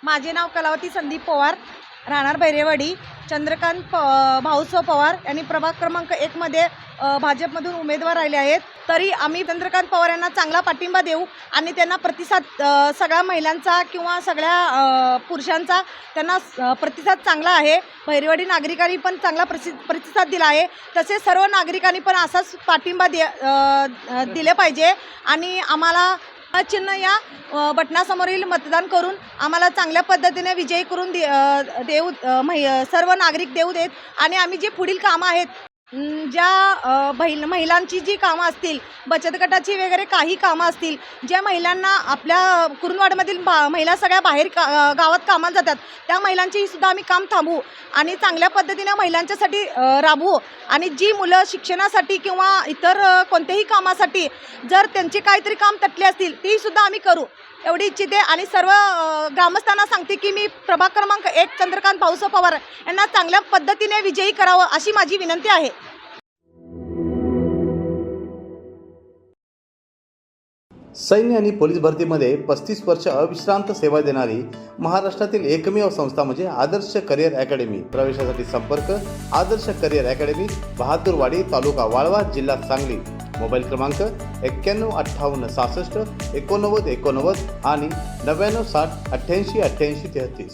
माझे नाव कलावती संदीप पवार, राहणार भैरेवाडी. चंद्रकांत भाऊसाहेब पवार यांनी प्रभाग क्रमांक 1 मध्ये भाजपमधून उमेदवार राहिले आहेत. तरी आम्ही चंद्रकांत पवार यांना चांगला पाठिंबा देऊ आणि त्यांना प्रतिसाद सगळ्या महिलांचा किंवा सगळ्या पुरुषांचा त्यांना प्रतिसाद चांगला आहे. भैरेवाडी नागरिकांनी पण चांगला प्रतिसाद दिला आहे. तसेच सर्व नागरिकांनी पण असाच पाठिंबा दिले पाहिजे आणि आम्हाला चिन्ह या बटनासमोरील मतदान करून आम्हाला चांगल्या पद्धतीने विजयी करून देऊ सर्व नागरिक देऊ देत. आणि आम्ही जे पुढील कामं आहेत, ज्या महिलांची जी कामं असतील, बचत गटाची वगैरे काही कामं असतील, ज्या महिलांना आपल्या कुरुंदवाडमधील महिला सगळ्या बाहेर गावात कामाला जातात, त्या महिलांचीही सुद्धा आम्ही काम थांबवू आणि चांगल्या पद्धतीने महिलांच्यासाठी राबवू. आणि जी मुलं शिक्षणासाठी किंवा इतर कोणत्याही कामासाठी जर त्यांचे काहीतरी काम तटले असतील, तेही सुद्धा आम्ही करू एवढी इच्छिते. आणि सर्व ग्रामस्थांना सांगते की मी प्रभाग क्रमांक 1 चंद्रकांत भाऊसाहेब पवार यांना चांगल्या पद्धतीने विजयी करावं अशी माझी विनंती आहे. सैन्य आणि पोलीस भरतीमध्ये 35 वर्ष अविश्रांत सेवा देणारी महाराष्ट्रातील एकमेव संस्था म्हणजे आदर्श करिअर अकॅडमी. प्रवेशासाठी संपर्क आदर्श करिअर अकॅडमी, बहादूरवाडी, तालुका वाळवा, जिल्हा सांगली. मोबाईल क्रमांक 91 58 66 89 89 आणि 99 60 88 88 33.